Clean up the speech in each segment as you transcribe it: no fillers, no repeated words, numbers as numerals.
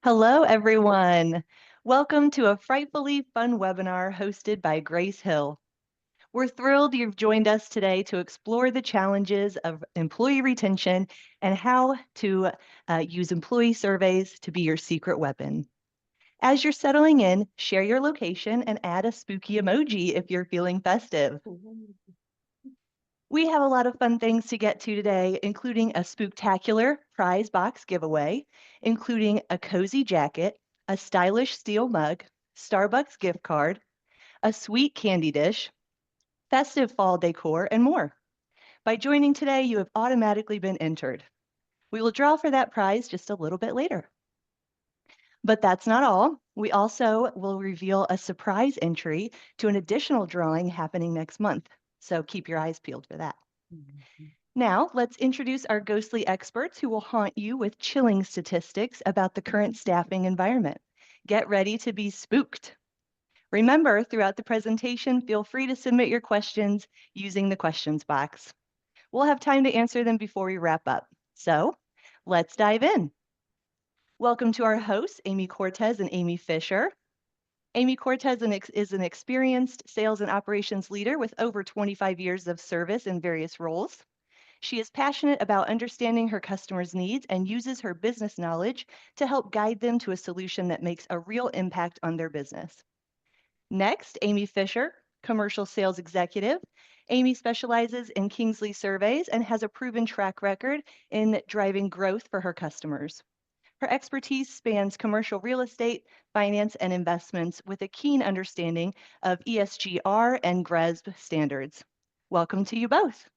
Hello, everyone. Welcome to a frightfully fun webinar hosted by Grace Hill. We're thrilled you've joined us today to explore the challenges of employee retention and how to use employee surveys to be your secret weapon. As you're settling in, share your location and add a spooky emoji if you're feeling festive. We have a lot of fun things to get to today, including a spooktacular prize box giveaway, including a cozy jacket, a stylish steel mug, Starbucks gift card, a sweet candy dish, festive fall decor, and more. By joining today, you have automatically been entered. We will draw for that prize just a little bit later. But that's not all. We also will reveal a surprise entry to an additional drawing happening next month. So keep your eyes peeled for that. Now, let's introduce our ghostly experts who will haunt you with chilling statistics about the current staffing environment. Get ready to be spooked. Remember, throughout the presentation, feel free to submit your questions using the questions box. We'll have time to answer them before we wrap up. So let's dive in. Welcome to our hosts, Amy Cortez and Amy Fisher. Amy Cortez is an experienced sales and operations leader with over 25 years of service in various roles. She is passionate about understanding her customers' needs and uses her business knowledge to help guide them to a solution that makes a real impact on their business. Next, Amy Fisher, commercial sales executive. Amy specializes in Kingsley surveys and has a proven track record in driving growth for her customers. Her expertise spans commercial real estate, finance, and investments with a keen understanding of ESG and GRESB standards. Welcome to you both.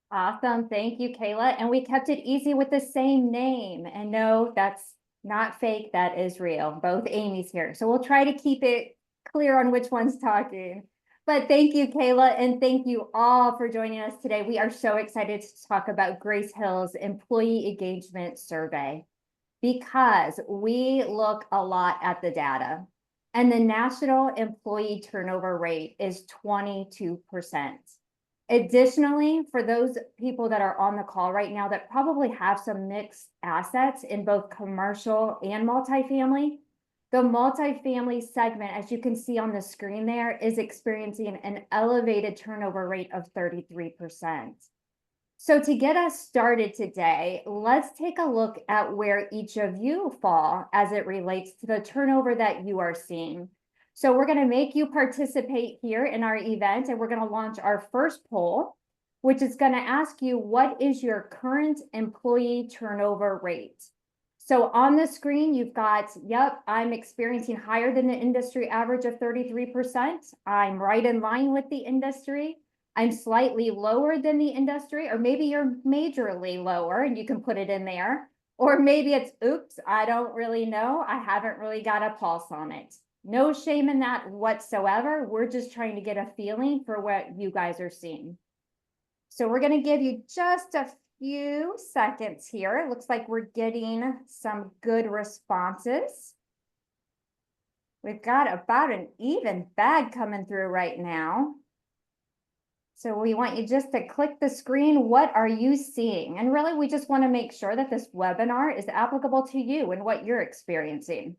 Awesome. Thank you, Kayla. And we kept it easy with the same name. And no, that's not fake. That is real. Both Amy's here. So we'll try to keep it clear on which one's talking. But thank you, Kayla. And thank you all for joining us today. We are so excited to talk about Grace Hill's Employee Engagement Survey because we look a lot at the data. And the national employee turnover rate is 22%. Additionally, for those people that are on the call right now that probably have some mixed assets in both commercial and multifamily, the multifamily segment, as you can see on the screen there, is experiencing an elevated turnover rate of 33%. So to get us started today, let's take a look at where each of you fall as it relates to the turnover that you are seeing. So we're going to make you participate here in our event, and we're going to launch our first poll, which is going to ask you, what is your current employee turnover rate? So on the screen, you've got, yep, I'm experiencing higher than the industry average of 33%. I'm right in line with the industry. I'm slightly lower than the industry, or maybe you're majorly lower and you can put it in there. Or maybe it's, oops, I don't really know. I haven't really got a pulse on it. No shame in that whatsoever. We're just trying to get a feeling for what you guys are seeing. So we're going to give you just a few seconds here. It looks like we're getting some good responses. We've got about an even bag coming through right now. So we want you just to click the screen. What are you seeing? And really, we just want to make sure that this webinar is applicable to you and what you're experiencing.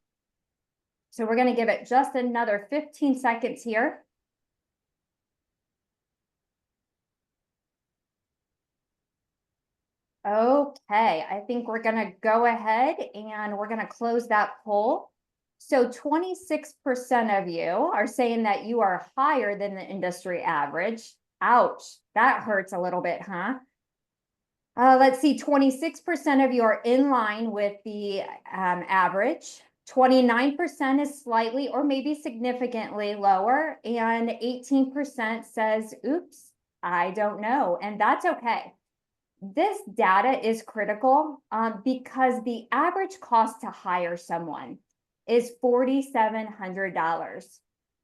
So we're going to give it just another 15 seconds here. Okay, I think we're going to go ahead and we're going to close that poll. So 26% of you are saying that you are higher than the industry average. Ouch, that hurts a little bit, huh? Let's see, 26% of you are in line with the average. 29% is slightly or maybe significantly lower, and 18% says, oops, I don't know, and that's okay. This data is critical because the average cost to hire someone is $4,700.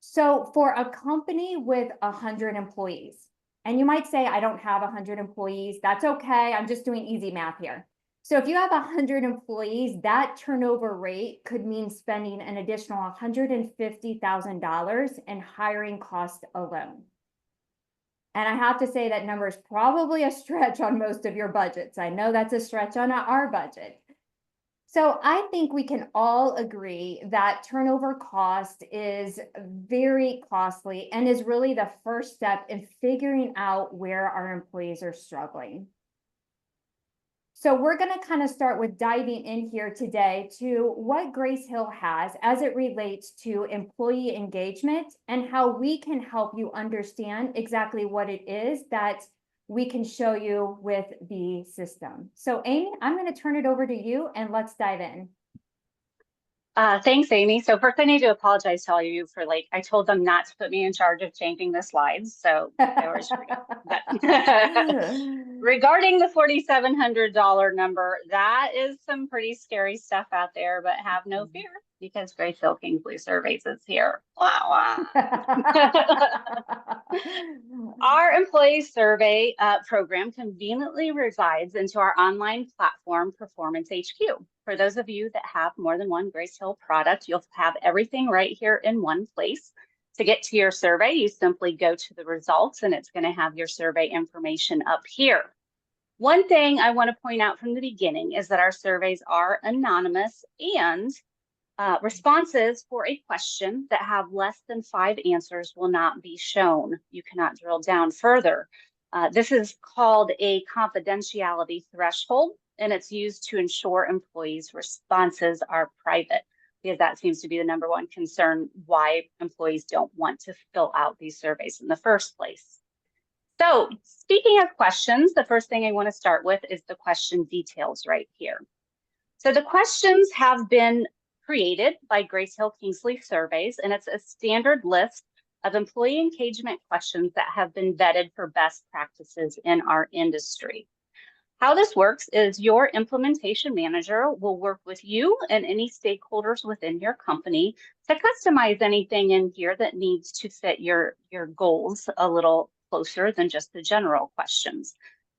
So for a company with 100 employees, and you might say, I don't have 100 employees, that's okay, I'm just doing easy math here. So if you have 100 employees, that turnover rate could mean spending an additional $150,000 in hiring costs alone. And I have to say that number is probably a stretch on most of your budgets. I know that's a stretch on our budget. So I think we can all agree that turnover cost is very costly and is really the first step in figuring out where our employees are struggling. So we're going to kind of start with diving in here today to what Grace Hill has as it relates to employee engagement and how we can help you understand exactly what it is that we can show you with the system. So Amy, I'm going to turn it over to you and let's dive in. Thanks, Amy. So first I need to apologize to all of you for I told them not to put me in charge of changing the slides. So they always forget. But regarding the $4,700 number, that is some pretty scary stuff out there, but have no fear because Grace Hill Kingsley Surveys is here. Wow. Our employee survey program conveniently resides into our online platform, Performance HQ. For those of you that have more than one Grace Hill product, you'll have everything right here in one place. To get to your survey, you simply go to the results and it's going to have your survey information up here. One thing I want to point out from the beginning is that our surveys are anonymous, and responses for a question that have less than 5 answers will not be shown. You cannot drill down further. This is called a confidentiality threshold, and it's used to ensure employees' responses are private, because that seems to be the number one concern why employees don't want to fill out these surveys in the first place. So speaking of questions, the first thing I want to start with is the question details right here. So the questions have been created by Grace Hill Kingsley Surveys, and it's a standard list of employee engagement questions that have been vetted for best practices in our industry. How this works is your implementation manager will work with you and any stakeholders within your company to customize anything in here that needs to fit your goals a little closer than just the general questions.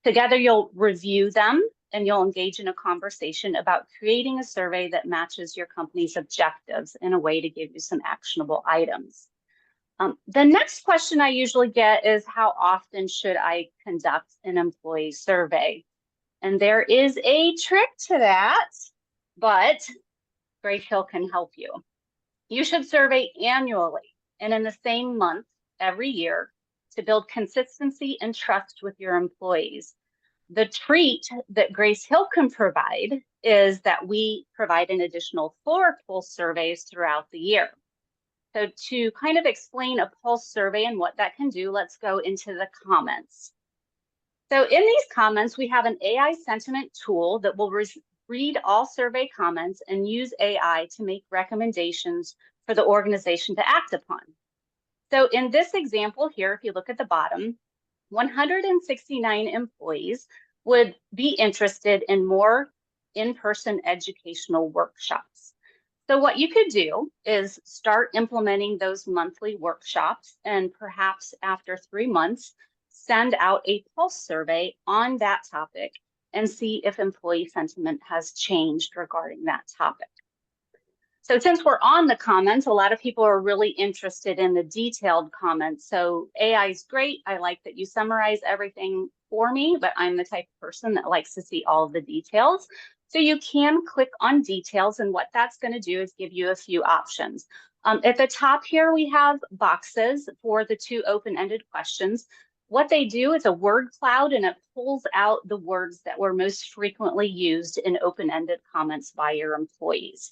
Together, you'll review them and you'll engage in a conversation about creating a survey that matches your company's objectives in a way to give you some actionable items. The next question I usually get is, how often should I conduct an employee survey? And there is a trick to that, but Grace Hill can help you. You should survey annually and in the same month every year to build consistency and trust with your employees. The treat that Grace Hill can provide is that we provide an additional 4 pulse surveys throughout the year. So to kind of explain a pulse survey and what that can do, let's go into the comments. So in these comments, we have an AI sentiment tool that will read all survey comments and use AI to make recommendations for the organization to act upon. So in this example here, if you look at the bottom, 169 employees would be interested in more in-person educational workshops. So what you could do is start implementing those monthly workshops, and perhaps after 3 months, send out a pulse survey on that topic and see if employee sentiment has changed regarding that topic. So since we're on the comments, a lot of people are really interested in the detailed comments. So AI is great. I like that you summarize everything for me, but I'm the type of person that likes to see all of the details. So you can click on details, and what that's going to do is give you a few options. At the top here, we have boxes for the 2 open-ended questions. What they do is a word cloud, and it pulls out the words that were most frequently used in open-ended comments by your employees.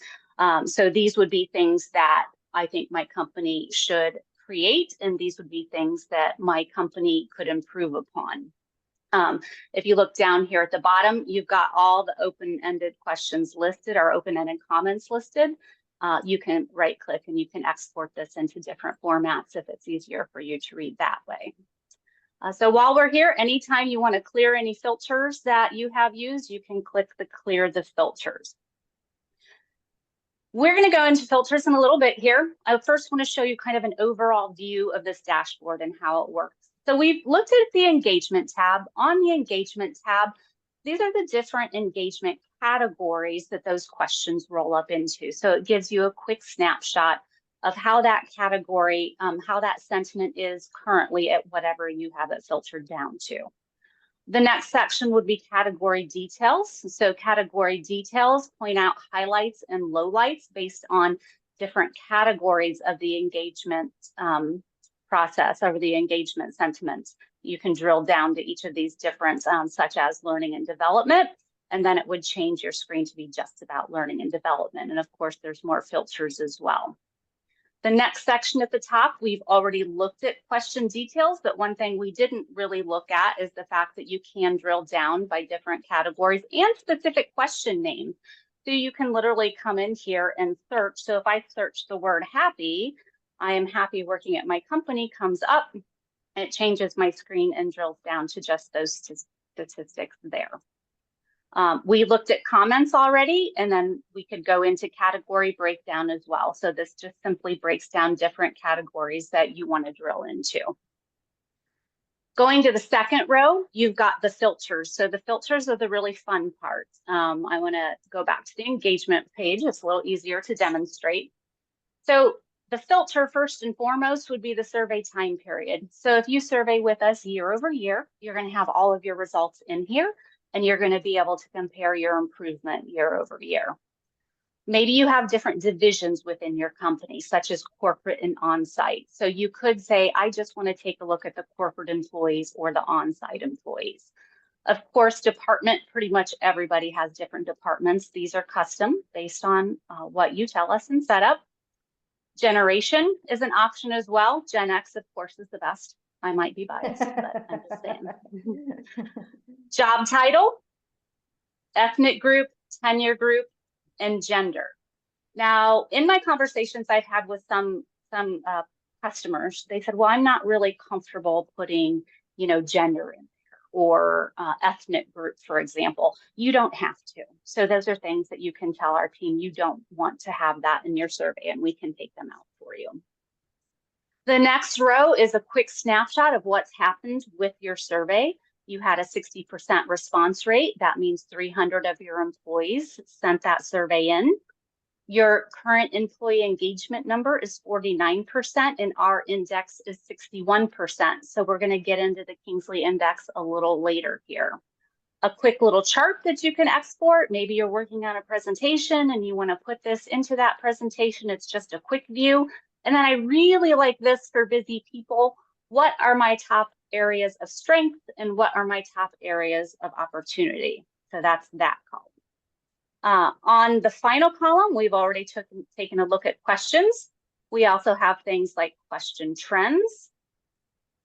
So these would be things that I think my company should create, and these would be things that my company could improve upon. If you look down here at the bottom, you've got all the open-ended questions listed, or open-ended comments listed. You can right-click and you can export this into different formats if it's easier for you to read that way. So while we're here, anytime you want to clear any filters that you have used, you can click the clear the filters. We're going to go into filters in a little bit here. I first want to show you kind of an overall view of this dashboard and how it works. So we've looked at the engagement tab. On the engagement tab, these are the different engagement categories that those questions roll up into. So it gives you a quick snapshot of how that category, how that sentiment is currently at whatever you have it filtered down to. The next section would be category details. So category details point out highlights and lowlights based on different categories of the engagement process, or the engagement sentiments. You can drill down to each of these different, such as learning and development, and then it would change your screen to be just about learning and development. And of course, there's more filters as well. The next section at the top, we've already looked at question details, but one thing we didn't really look at is the fact that you can drill down by different categories and specific question names. So you can literally come in here and search. So if I search the word happy, I am happy working at my company comes up, it changes my screen and drills down to just those statistics there. We looked at comments already, and then we could go into category breakdown as well. So this just simply breaks down different categories that you want to drill into. Going to the second row, you've got the filters. So the filters are the really fun part. I want to go back to the engagement page. It's a little easier to demonstrate. So the filter, first and foremost, would be the survey time period. So if you survey with us year over year, you're going to have all of your results in here, and you're going to be able to compare your improvement year over year. Maybe you have different divisions within your company, such as corporate and on-site. So you could say, I just want to take a look at the corporate employees or the on-site employees. Of course, department, pretty much everybody has different departments. These are custom based on what you tell us and set up. Generation is an option as well. Gen X, of course, is the best. I might be biased, but I'm just saying. Job title, ethnic group, tenure group, and gender. Now, in my conversations I've had with some customers, they said, well, I'm not really comfortable putting, gender in there, or ethnic group, for example. You don't have to. So those are things that you can tell our team you don't want to have that in your survey, and we can take them out for you. The next row is a quick snapshot of what's happened with your survey. You had a 60% response rate. That means 300 of your employees sent that survey in. Your current employee engagement number is 49%, and our index is 61%. So we're going to get into the Kingsley Index a little later here. A quick little chart that you can export. Maybe you're working on a presentation and you want to put this into that presentation. It's just a quick view. And then I really like this for busy people. What are my top areas of strength and what are my top areas of opportunity? So that's that column. On the final column, we've already taken a look at questions. We also have things like question trends,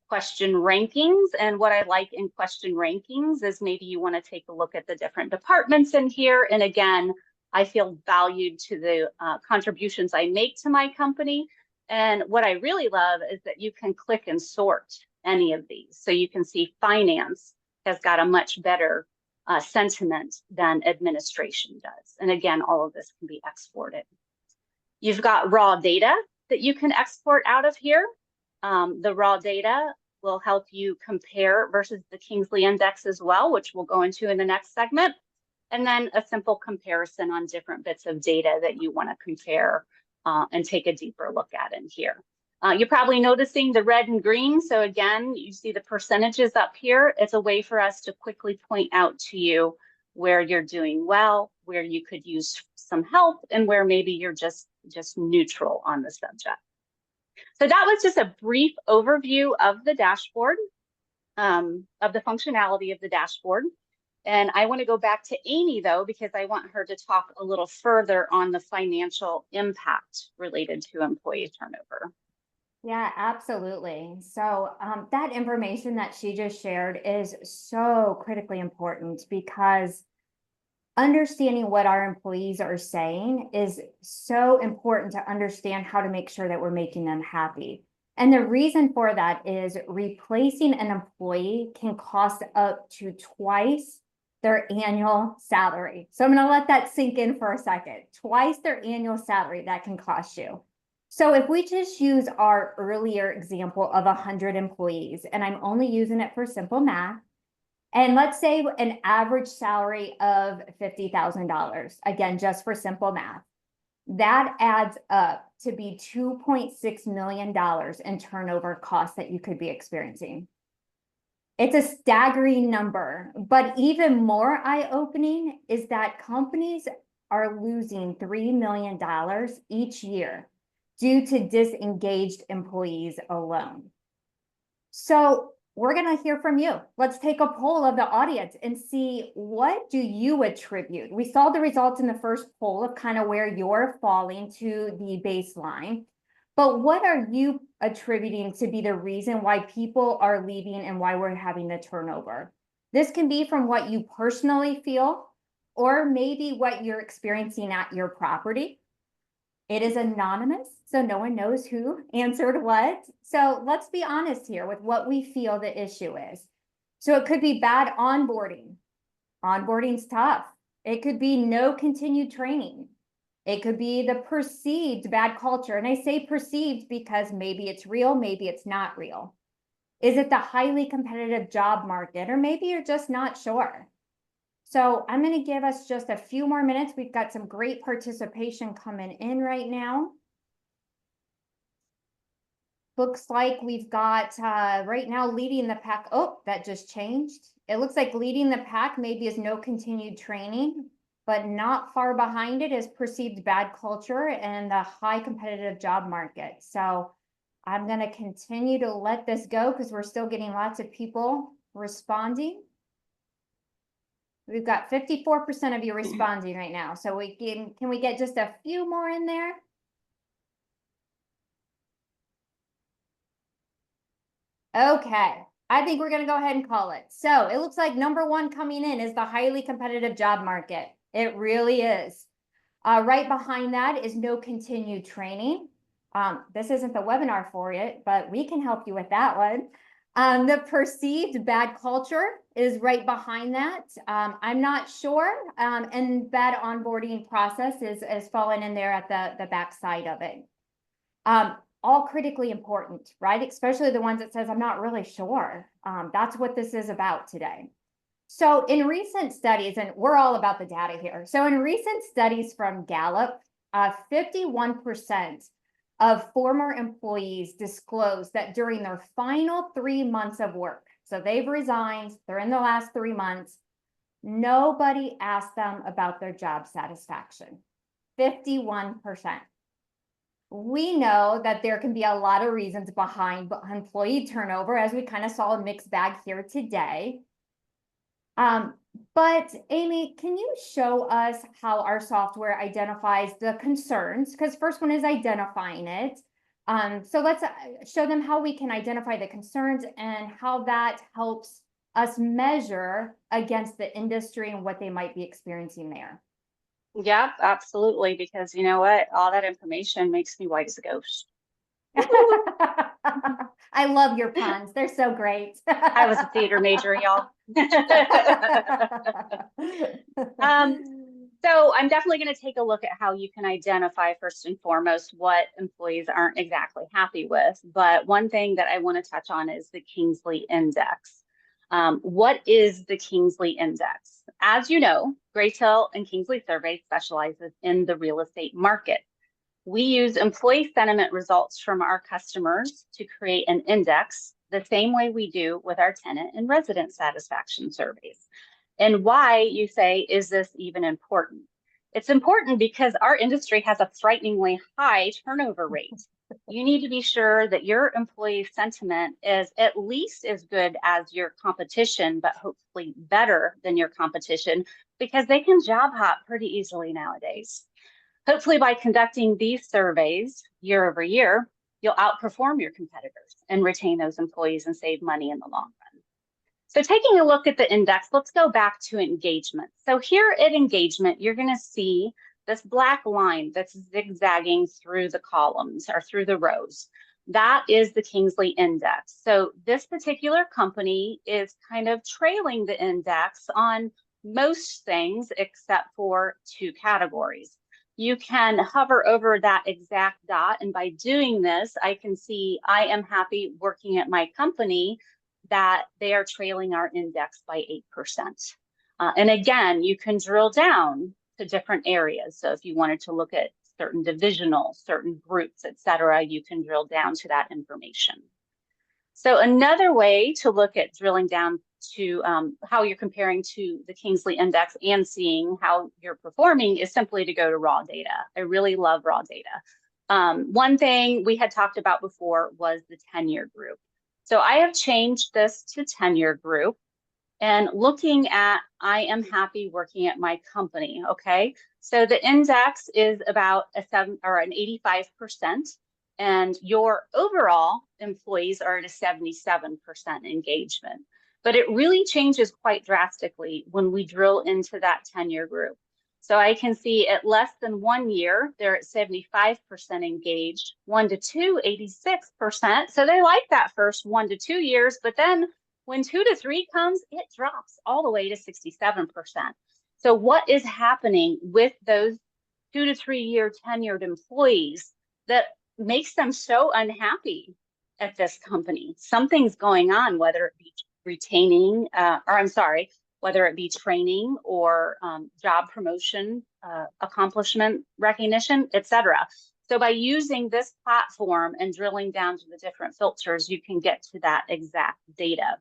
question rankings. And what I like in question rankings is maybe you want to take a look at the different departments in here. And again, I feel valued to the contributions I make to my company. And what I really love is that you can click and sort any of these. So you can see finance has got a much better sentiment than administration does. And again, all of this can be exported. You've got raw data that you can export out of here. The raw data will help you compare versus the Kingsley Index as well, which we'll go into in the next segment. And then a simple comparison on different bits of data that you want to compare and take a deeper look at in here. You're probably noticing the red and green. So again, you see the percentages up here. It's a way for us to quickly point out to you where you're doing well, where you could use some help, and where maybe you're just neutral on the subject. So that was just a brief overview of the dashboard, of the functionality of the dashboard. And I want to go back to Amy, though, because I want her to talk a little further on the financial impact related to employee turnover. Yeah, absolutely. So that information that she just shared is so critically important, because understanding what our employees are saying is so important to understand how to make sure that we're making them happy. And the reason for that is replacing an employee can cost up to twice their annual salary. So I'm going to let that sink in for a second. Twice their annual salary that can cost you. So if we just use our earlier example of 100 employees, and I'm only using it for simple math, and let's say an average salary of $50,000, again, just for simple math, that adds up to be $2.6 million in turnover costs that you could be experiencing. It's a staggering number, but even more eye-opening is that companies are losing $3 million each year due to disengaged employees alone. So we're going to hear from you. Let's take a poll of the audience and see, what do you attribute? We saw the results in the first poll of kind of where you're falling to the baseline. But what are you attributing to be the reason why people are leaving and why we're having the turnover? This can be from what you personally feel, or maybe what you're experiencing at your property. It is anonymous, so no one knows who answered what. So let's be honest here with what we feel the issue is. So it could be bad onboarding. Onboarding's tough. It could be no continued training. It could be the perceived bad culture. And I say perceived because maybe it's real, maybe it's not real. Is it the highly competitive job market? Or maybe you're just not sure. So I'm going to give us just a few more minutes. We've got some great participation coming in right now. Looks like we've got right now leading the pack. Oh, that just changed. It looks like leading the pack maybe is no continued training, but not far behind it is perceived bad culture and the high competitive job market. So I'm going to continue to let this go because we're still getting lots of people responding. We've got 54% of you responding right now. So can we get just a few more in there? Okay, I think we're going to go ahead and call it. So it looks like number one coming in is the highly competitive job market. It really is. Right behind that is no continued training. This isn't the webinar for it, but we can help you with that one. The perceived bad culture is right behind that. I'm not sure. And bad onboarding process is falling in there at the back side of it. All critically important, right? Especially the ones that says, I'm not really sure. That's what this is about today. So in recent studies, and we're all about the data here. So in recent studies from Gallup, 51% of former employees disclosed that during their final 3 months of work, so they've resigned, they're in the last 3 months, nobody asked them about their job satisfaction. 51%. We know that there can be a lot of reasons behind employee turnover, as we kind of saw a mixed bag here today. But Amy, can you show us how our software identifies the concerns? Because first one is identifying it. So let's show them how we can identify the concerns and how that helps us measure against the industry and what they might be experiencing there. Yeah, absolutely. Because you know what? All that information makes me white as a ghost. I love your puns. They're so great. I was a theater major, y'all. So I'm definitely going to take a look at how you can identify first and foremost what employees aren't exactly happy with. But one thing that I want to touch on is the Kingsley Index. What is the Kingsley Index? As you know, Grace Hill and Kingsley Survey specializes in the real estate market. We use employee sentiment results from our customers to create an index the same way we do with our tenant and resident satisfaction surveys. And why, you say, is this even important? It's important because our industry has a frighteningly high turnover rate. You need to be sure that your employee sentiment is at least as good as your competition, but hopefully better than your competition, because they can job hop pretty easily nowadays. Hopefully by conducting these surveys year over year, you'll outperform your competitors and retain those employees and save money in the long run. So taking a look at the index, let's go back to engagement. So here at engagement, you're going to see this black line that's zigzagging through the columns or through the rows. That is the Kingsley Index. So this particular company is kind of trailing the index on most things except for 2 categories. You can hover over that exact dot, and by doing this, I can see I am happy working at my company, that they are trailing our index by 8%. And again, you can drill down to different areas. So if you wanted to look at certain divisional, certain groups, et cetera, you can drill down to that information. So another way to look at drilling down to how you're comparing to the Kingsley Index and seeing how you're performing is simply to go to raw data. I really love raw data. One thing we had talked about before was the tenure group. So I have changed this to tenure group and looking at, I am happy working at my company, okay? So the index is about a 7 or an 85%. And your overall employees are at a 77% engagement. But it really changes quite drastically when we drill into that tenure group. So I can see at less than 1 year, they're at 75% engaged, 1 to 2, 86%. So they like that first 1 to 2 years, but then when 2 to 3 comes, it drops all the way to 67%. So what is happening with those 2 to 3 year tenured employees that makes them so unhappy at this company? Something's going on, whether it be retaining, whether it be training or job promotion, accomplishment recognition, etc. So by using this platform and drilling down to the different filters, you can get to that exact data.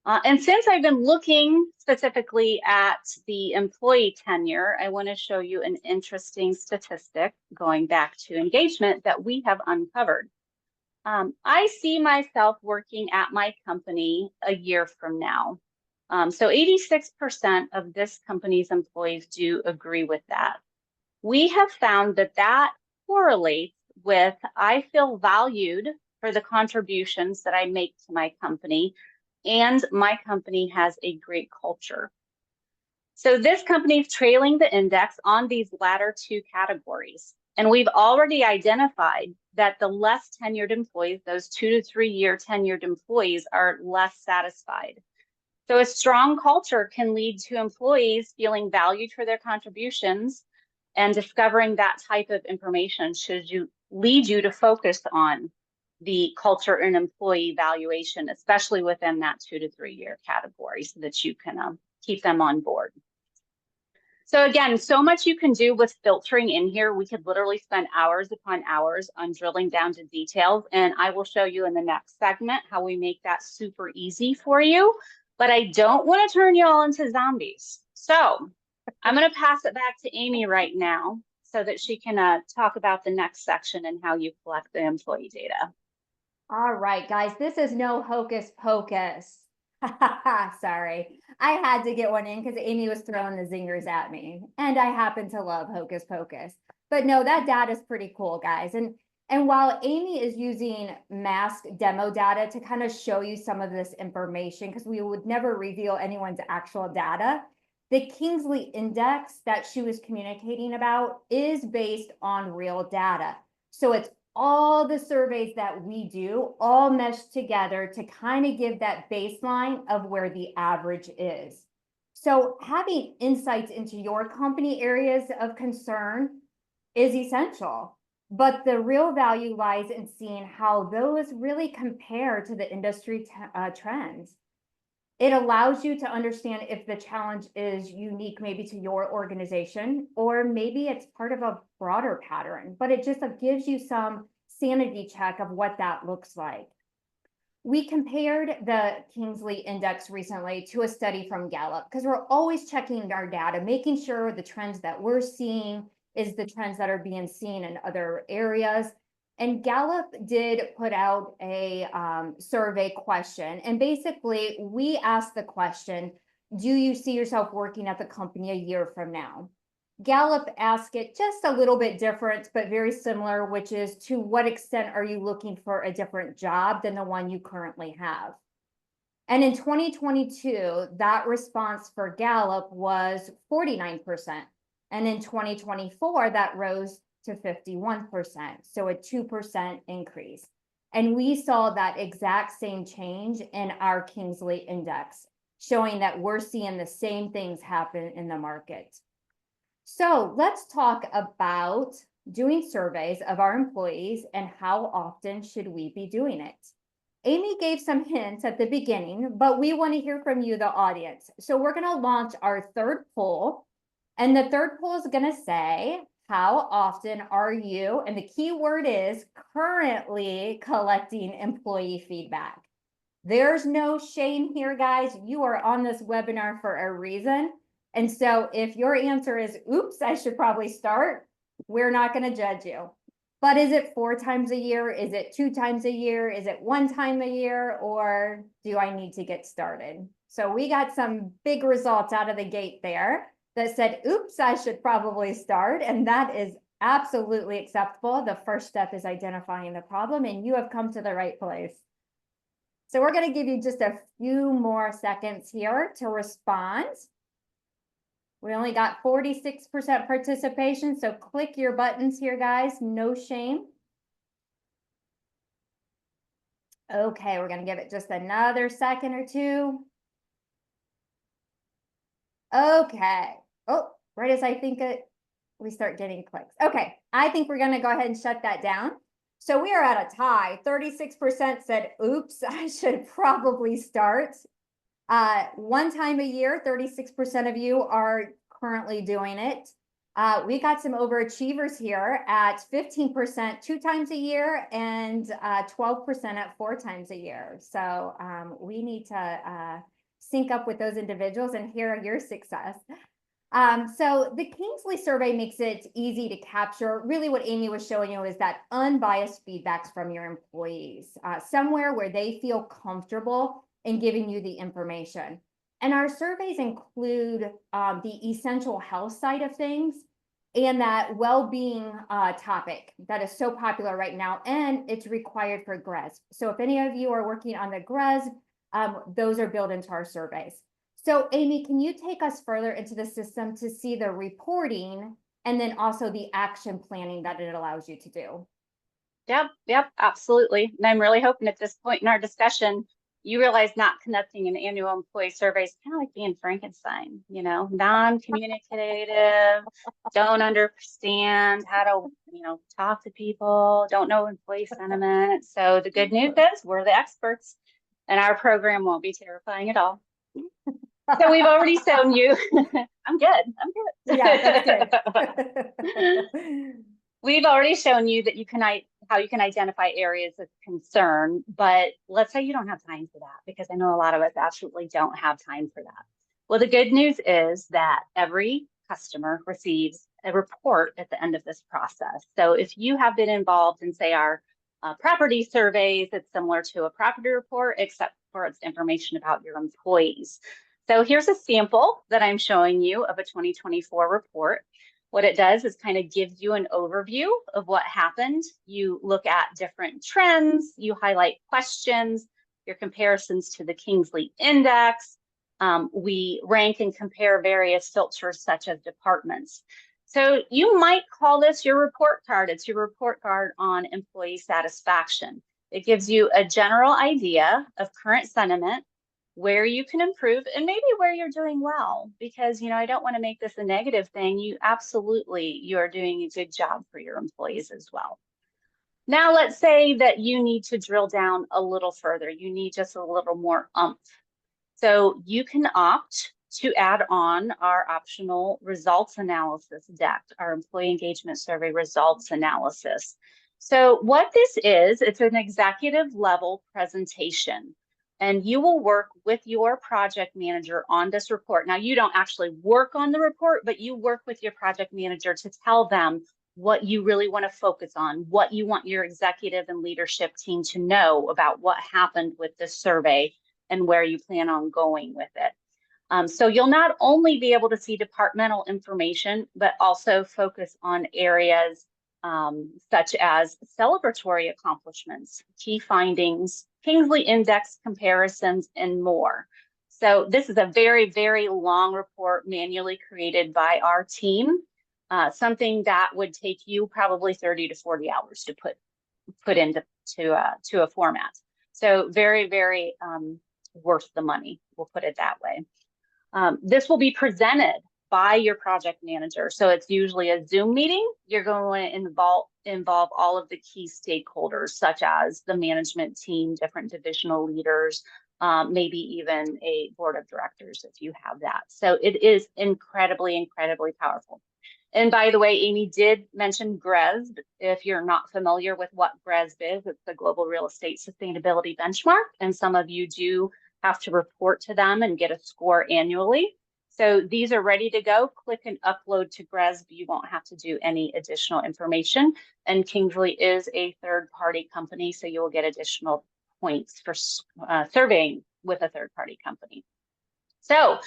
And since I've been looking specifically at the employee tenure, I want to show you an interesting statistic going back to engagement that we have uncovered. I see myself working at my company a year from now. So 86% of this company's employees do agree with that. We have found that that correlates with, I feel valued for the contributions that I make to my company, and my company has a great culture. So this company is trailing the index on these latter two categories. And we've already identified that the less tenured employees, those 2 to 3 year tenured employees, are less satisfied. So a strong culture can lead to employees feeling valued for their contributions, and discovering that type of information should lead you to focus on the culture and employee evaluation, especially within that 2 to 3 year category, so that you can keep them on board. So again, so much you can do with filtering in here. We could literally spend hours upon hours on drilling down to details, and I will show you in the next segment how we make that super easy for you. But I don't want to turn you all into zombies. So I'm going to pass it back to Amy right now so that she can talk about the next section and how you collect the employee data. All right, guys, this is no hocus pocus. Sorry, I had to get one in because Amy was throwing the zingers at me, and I happen to love hocus pocus. But no, that data is pretty cool, guys. And while Amy is using mask demo data to kind of show you some of this information, because we would never reveal anyone's actual data, the Kingsley Index that she was communicating about is based on real data. So it's all the surveys that we do all meshed together to kind of give that baseline of where the average is. So having insights into your company areas of concern is essential, but the real value lies in seeing how those really compare to the industry trends. It allows you to understand if the challenge is unique maybe to your organization, or maybe it's part of a broader pattern, but it just gives you some sanity check of what that looks like. We compared the Kingsley Index recently to a study from Gallup, because we're always checking our data, making sure the trends that we're seeing is the trends that are being seen in other areas. And Gallup did put out a survey question. And basically, we asked the question, do you see yourself working at the company a year from now? Gallup asked it just a little bit different, but very similar, which is, to what extent are you looking for a different job than the one you currently have? And in 2022, that response for Gallup was 49%. And in 2024, that rose to 51%, so a 2% increase. And we saw that exact same change in our Kingsley Index, showing that we're seeing the same things happen in the market. So let's talk about doing surveys of our employees and how often should we be doing it. Amy gave some hints at the beginning, but we want to hear from you, the audience. So we're going to launch our third poll, and the third poll is going to say, how often are you, and the key word is currently collecting employee feedback? There's no shame here, guys. You are on this webinar for a reason. And so if your answer is, oops, I should probably start, we're not going to judge you. But is it 4 times a year? Is it 2 times a year? Is it 1 time a year? Or do I need to get started? So we got some big results out of the gate there that said, oops, I should probably start. And that is absolutely acceptable. The first step is identifying the problem, and you have come to the right place. So we're going to give you just a few more seconds here to respond. We only got 46% participation, so click your buttons here, guys. No shame. Okay, we're going to give it just another second or two. Okay. Oh, right as I think we start getting clicks. Okay, I think we're going to go ahead and shut that down. So we are at a tie. 36% said, oops, I should probably start. 1 time a year, 36% of you are currently doing it. We got some overachievers here at 15%, 2 times a year, and 12% at 4 times a year. So we need to sync up with those individuals and hear your success. So the Kingsley survey makes it easy to capture. Really what Amy was showing you is that unbiased feedbacks from your employees, somewhere where they feel comfortable in giving you the information. And our surveys include the essential health side of things and that well-being topic that is so popular right now, and it's required for GRESB. So if any of you are working on the GRESB, those are built into our surveys. So Amy, can you take us further into the system to see the reporting and then also the action planning that it allows you to do? Yep, absolutely. And I'm really hoping at this point in our discussion, you realize not conducting an annual employee survey is kind of like being Frankenstein, you know, non-communicative, don't understand how to, talk to people, don't know employee sentiment. So the good news is we're the experts and our program won't be terrifying at all. So we've already shown you, I'm good. Yeah, that's good. We've already shown you that how you can identify areas of concern, but let's say you don't have time for that, because I know a lot of us absolutely don't have time for that. Well, the good news is that every customer receives a report at the end of this process. So if you have been involved in, say, our property surveys, it's similar to a property report, except for its information about your employees. So here's a sample that I'm showing you of a 2024 report. What it does is kind of gives you an overview of what happened. You look at different trends, you highlight questions, your comparisons to the Kingsley Index. We rank and compare various filters such as departments. So you might call this your report card. It's your report card on employee satisfaction. It gives you a general idea of current sentiment, where you can improve, and maybe where you're doing well, because I don't want to make this a negative thing. You're doing a good job for your employees as well. Now let's say that you need to drill down a little further. You need just a little more oomph. So you can opt to add on our optional results analysis deck, our employee engagement survey results analysis. So what this is, it's an executive level presentation. And you will work with your project manager on this report. Now, you don't actually work on the report, but you work with your project manager to tell them what you really want to focus on, what you want your executive and leadership team to know about what happened with this survey and where you plan on going with it. So you'll not only be able to see departmental information, but also focus on areas such as celebratory accomplishments, key findings, Kingsley Index comparisons, and more. So this is a very, very long report manually created by our team, something that would take you probably 30 to 40 hours to put into a format. So very, very worth the money, we'll put it that way. This will be presented by your project manager. So it's usually a Zoom meeting. You're going to involve all of the key stakeholders, such as the management team, different divisional leaders, maybe even a board of directors if you have that. So it is incredibly, incredibly powerful. And by the way, Amy did mention GRESB. If you're not familiar with what GRESB is, it's the Global Real Estate Sustainability Benchmark. And some of you do have to report to them and get a score annually. So these are ready to go. Click and upload to GRESB. You won't have to do any additional information. And Kingsley is a third-party company, so you'll get additional points for surveying with a third-party company. So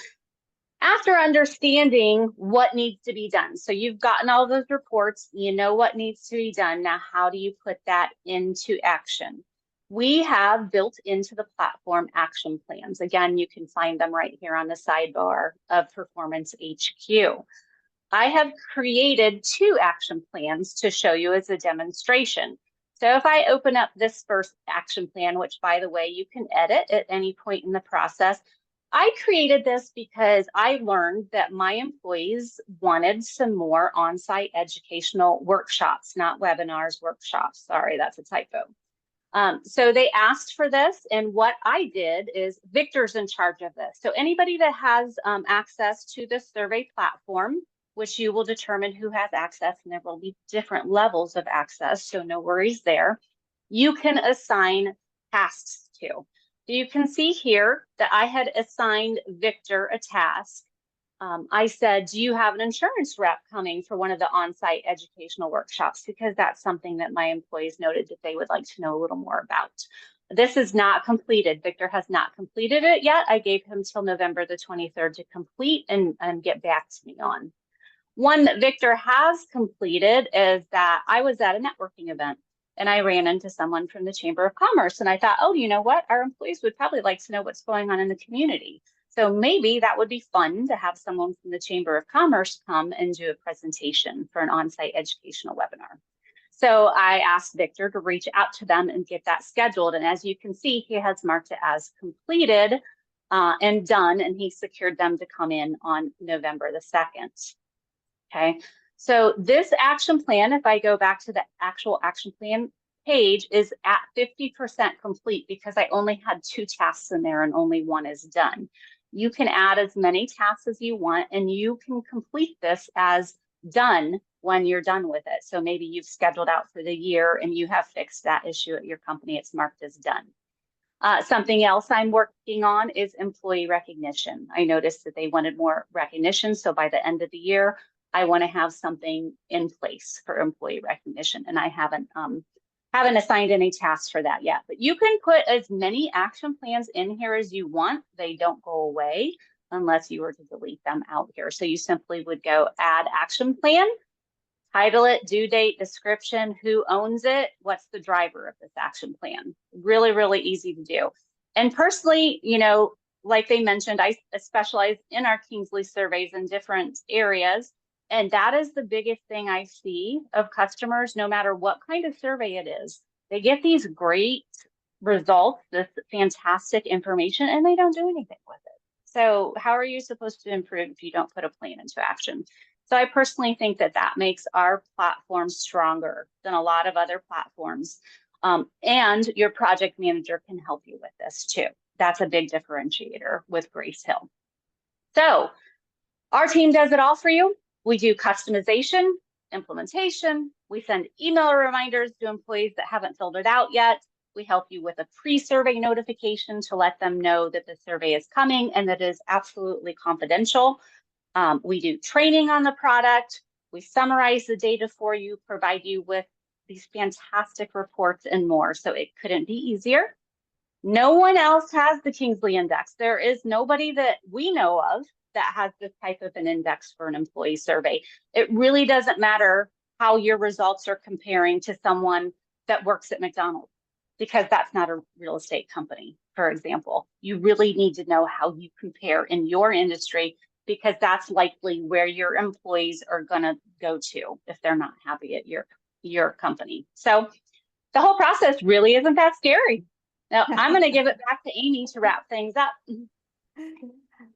after understanding what needs to be done, so you've gotten all those reports, you know what needs to be done. Now, how do you put that into action? We have built into the platform action plans. Again, you can find them right here on the sidebar of Performance HQ. I have created 2 action plans to show you as a demonstration. So if I open up this first action plan, which by the way, you can edit at any point in the process, I created this because I learned that my employees wanted some more on-site educational workshops, not webinars, workshops. Sorry, that's a typo. So they asked for this, and what I did is Victor's in charge of this. So anybody that has access to the survey platform, which you will determine who has access, and there will be different levels of access, so no worries there, you can assign tasks to. So you can see here that I had assigned Victor a task. I said, do you have an insurance rep coming for one of the on-site educational workshops? Because that's something that my employees noted that they would like to know a little more about. This is not completed. Victor has not completed it yet. I gave him till November the 23rd to complete and get back to me on. One that Victor has completed is that I was at a networking event and I ran into someone from the Chamber of Commerce, and I thought, oh, you know what? Our employees would probably like to know what's going on in the community. So maybe that would be fun to have someone from the Chamber of Commerce come and do a presentation for an on-site educational webinar. So I asked Victor to reach out to them and get that scheduled. And as you can see, he has marked it as completed and done, and he secured them to come in on November the 2nd. Okay, so this action plan, if I go back to the actual action plan page, is at 50% complete because I only had 2 tasks in there and only 1 is done. You can add as many tasks as you want, and you can complete this as done when you're done with it. So maybe you've scheduled out for the year and you have fixed that issue at your company. It's marked as done. Something else I'm working on is employee recognition. I noticed that they wanted more recognition. So by the end of the year, I want to have something in place for employee recognition, and I haven't assigned any tasks for that yet. But you can put as many action plans in here as you want. They don't go away unless you were to delete them out here. So you simply would go add action plan, title it, due date, description, who owns it, what's the driver of this action plan. Really, really easy to do. And personally, you know, like they mentioned, I specialize in our Kingsley surveys in different areas. And that is the biggest thing I see of customers, no matter what kind of survey it is. They get these great results, this fantastic information, and they don't do anything with it. So how are you supposed to improve if you don't put a plan into action? So I personally think that that makes our platform stronger than a lot of other platforms. And your project manager can help you with this too. That's a big differentiator with Grace Hill. So our team does it all for you. We do customization, implementation. We send email reminders to employees that haven't filled it out yet. We help you with a pre-survey notification to let them know that the survey is coming and that it is absolutely confidential. We do training on the product. We summarize the data for you, provide you with these fantastic reports and more. So it couldn't be easier. No one else has the Kingsley Index. There is nobody that we know of that has this type of an index for an employee survey. It really doesn't matter how your results are comparing to someone that works at McDonald's, because that's not a real estate company, for example. You really need to know how you compare in your industry, because that's likely where your employees are going to go to if they're not happy at your company. So the whole process really isn't that scary. Now, I'm going to give it back to Amy to wrap things up.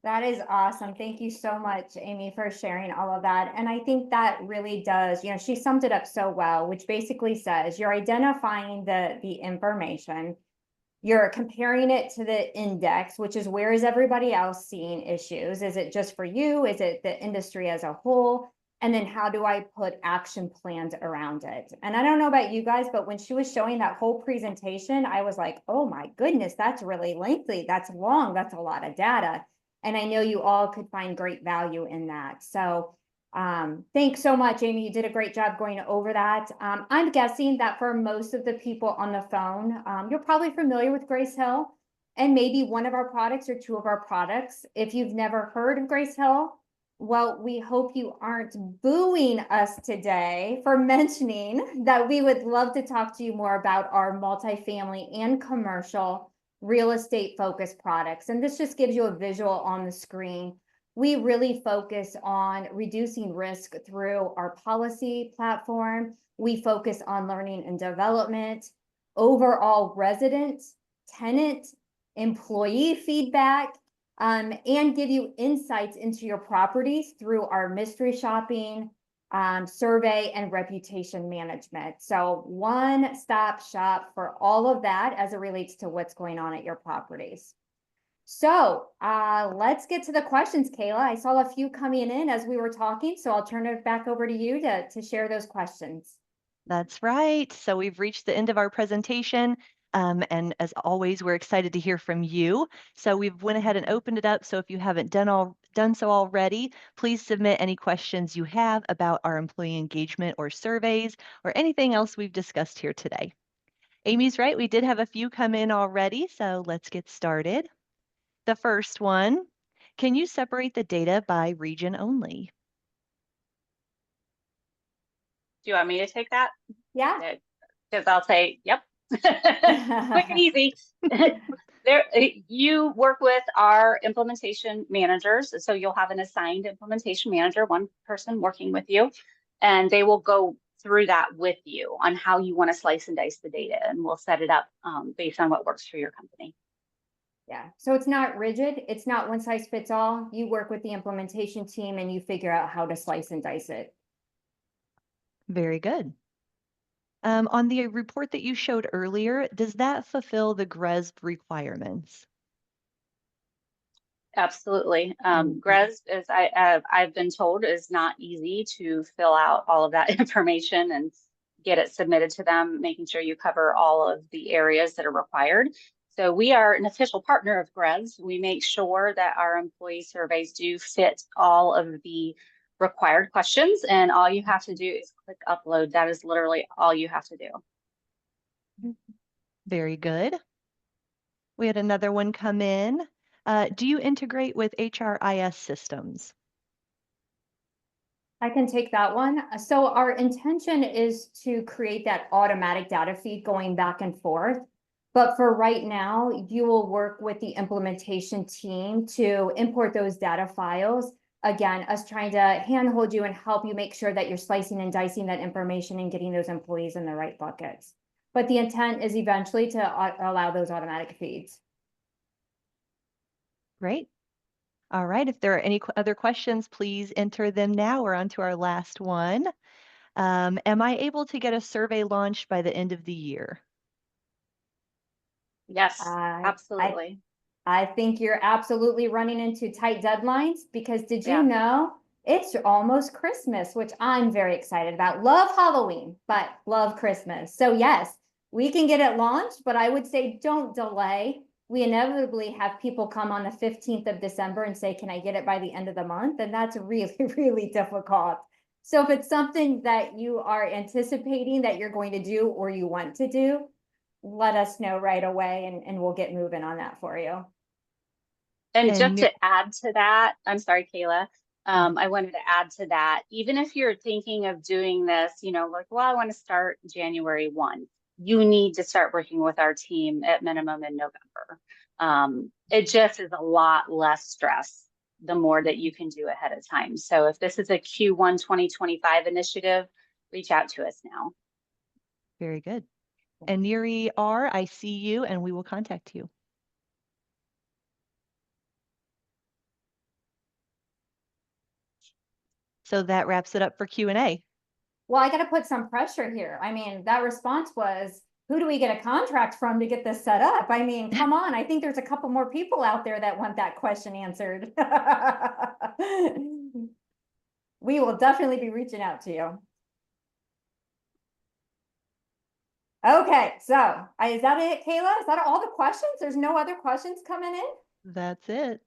That is awesome. Thank you so much, Amy, for sharing all of that. And I think that really does, you know, she summed it up so well, which basically says you're identifying the information, you're comparing it to the index, which is where is everybody else seeing issues? Is it just for you? Is it the industry as a whole? And then how do I put action plans around it? And I don't know about you guys, but when she was showing that whole presentation, I was like, oh my goodness, that's really lengthy. That's long. That's a lot of data. And I know you all could find great value in that. So thanks so much, Amy. You did a great job going over that. I'm guessing that for most of the people on the phone, you're probably familiar with Grace Hill and maybe one of our products or two of our products. If you've never heard of Grace Hill, well, we hope you aren't booing us today for mentioning that we would love to talk to you more about our multifamily and commercial real estate focused products. And this just gives you a visual on the screen. We really focus on reducing risk through our policy platform. We focus on learning and development, overall resident, tenant, employee feedback, and give you insights into your properties through our mystery shopping, survey, and reputation management. So one-stop shop for all of that as it relates to what's going on at your properties. So let's get to the questions, Kayla. I saw a few coming in as we were talking, so I'll turn it back over to you to share those questions. That's right. So we've reached the end of our presentation. And as always, we're excited to hear from you. So we've went ahead and opened it up. So if you haven't done so already, please submit any questions you have about our employee engagement or surveys or anything else we've discussed here today. Amy's right. We did have a few come in already. So let's get started. The first one, can you separate the data by region only? Do you want me to take that? Yeah. Because I'll say, yep. Quick and easy. You work with our implementation managers. So you'll have an assigned implementation manager, one person working with you, and they will go through that with you on how you want to slice and dice the data, and we'll set it up based on what works for your company. Yeah, so it's not rigid. It's not one size fits all. You work with the implementation team and you figure out how to slice and dice it. Very good. On the report that you showed earlier, does that fulfill the GRESB requirements? Absolutely. GRESB, as I've been told, is not easy to fill out all of that information and get it submitted to them, making sure you cover all of the areas that are required. So we are an official partner of GRESB. We make sure that our employee surveys do fit all of the required questions, and all you have to do is click upload. That is literally all you have to do. Very good. We had another one come in. Do you integrate with HRIS systems? I can take that one. So our intention is to create that automatic data feed going back and forth. But for right now, you will work with the implementation team to import those data files. Again, us trying to handhold you and help you make sure that you're slicing and dicing that information and getting those employees in the right buckets. But the intent is eventually to allow those automatic feeds. Great. All right. If there are any other questions, please enter them now. We're on to our last one. Am I able to get a survey launched by the end of the year? Yes, absolutely. I think you're absolutely running into tight deadlines because did you know it's almost Christmas, which I'm very excited about. Love Halloween, but love Christmas. So yes, we can get it launched, but I would say don't delay. We inevitably have people come on the 15th of December and say, can I get it by the end of the month? And that's really, really difficult. So if it's something that you are anticipating that you're going to do or you want to do, let us know right away and we'll get moving on that for you. And just to add to that, I'm sorry, Kayla, I wanted to add to that, even if you're thinking of doing this, like, well, I want to start January 1, you need to start working with our team at minimum in November. It just is a lot less stress the more that you can do ahead of time. So if this is a Q1 2025 initiative, reach out to us now. Very good. And Neri R, I see you and we will contact you. So that wraps it up for Q&A. Well, I got to put some pressure here. I mean, that response was, who do we get a contract from to get this set up? I mean, come on. I think there's a couple more people out there that want that question answered. We will definitely be reaching out to you. Okay, so is that it, Kayla? Is that all the questions? There's no other questions coming in? That's it.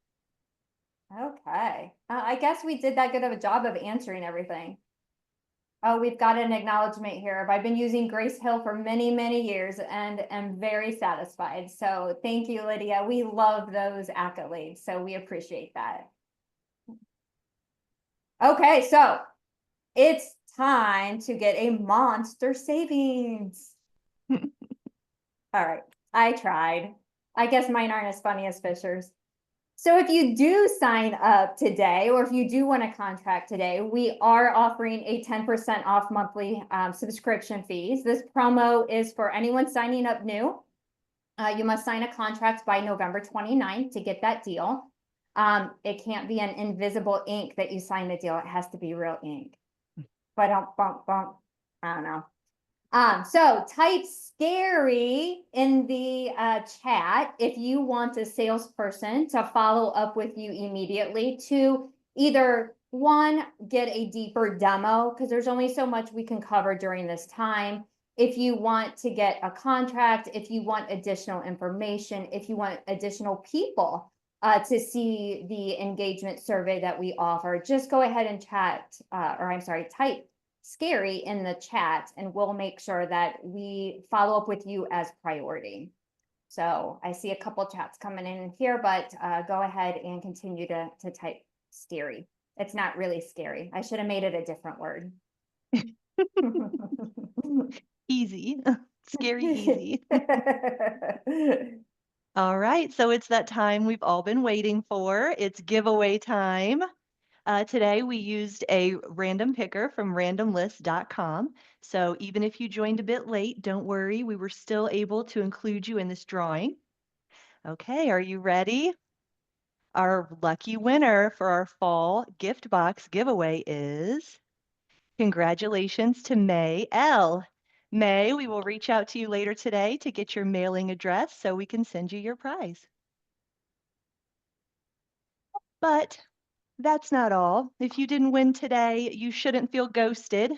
Okay, I guess we did that good of a job of answering everything. Oh, we've got an acknowledgement here. I've been using Grace Hill for many, many years and am very satisfied. So thank you, Lydia. We love those accolades, so we appreciate that. Okay, so it's time to get a monster savings. All right, I tried. I guess mine aren't as funny as Fisher's. So if you do sign up today, or if you do want a contract today, we are offering a 10% off monthly subscription fees. This promo is for anyone signing up new. You must sign a contract by November 29th to get that deal. It can't be an invisible ink that you sign the deal. It has to be real ink. But I don't know. So type scary in the chat if you want a salesperson to follow up with you immediately to either one, get a deeper demo, because there's only so much we can cover during this time. If you want to get a contract, if you want additional information, if you want additional people to see the engagement survey that we offer, just go ahead and type scary in the chat, and we'll make sure that we follow up with you as priority. So I see a couple chats coming in here, but go ahead and continue to type scary. It's not really scary. I should have made it a different word. Easy. Scary easy. All right, so it's that time we've all been waiting for. It's giveaway time. Today we used a random picker from randomlist.com. So even if you joined a bit late, don't worry, we were still able to include you in this drawing. Okay, are you ready? Our lucky winner for our fall gift box giveaway is, congratulations to May L. May, we will reach out to you later today to get your mailing address so we can send you your prize. But that's not all. If you didn't win today, you shouldn't feel ghosted.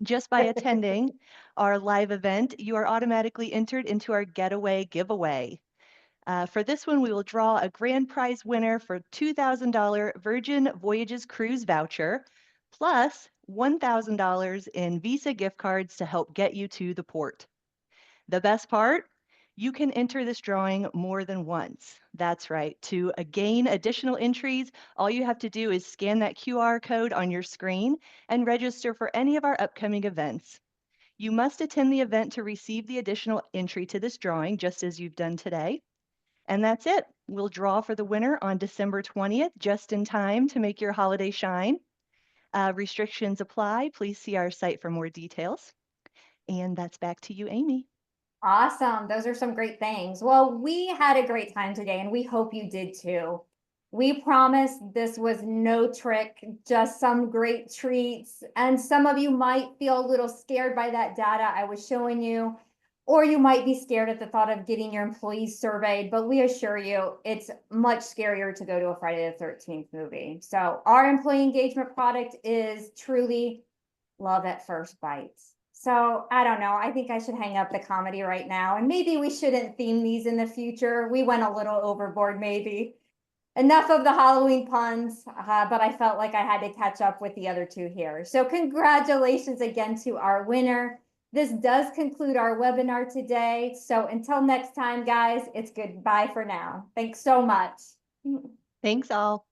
Just by attending our live event, you are automatically entered into our getaway giveaway. For this one, we will draw a grand prize winner for $2,000 Virgin Voyages cruise voucher, plus $1,000 in Visa gift cards to help get you to the port. The best part? You can enter this drawing more than once. That's right. To gain additional entries, all you have to do is scan that QR code on your screen and register for any of our upcoming events. You must attend the event to receive the additional entry to this drawing, just as you've done today. And that's it. We'll draw for the winner on December 20th, just in time to make your holiday shine. Restrictions apply. Please see our site for more details. And that's back to you, Amy. Awesome. Those are some great things. Well, we had a great time today, and we hope you did too. We promise this was no trick, just some great treats. And some of you might feel a little scared by that data I was showing you, or you might be scared at the thought of getting your employees surveyed, but we assure you it's much scarier to go to a Friday the 13th movie. So our employee engagement product is truly love at first bites. So I don't know. I think I should hang up the comedy right now, and maybe we shouldn't theme these in the future. We went a little overboard, maybe. Enough of the Halloween puns, but I felt like I had to catch up with the other two here. So congratulations again to our winner. This does conclude our webinar today. So until next time, guys, it's goodbye for now. Thanks so much. Thanks all.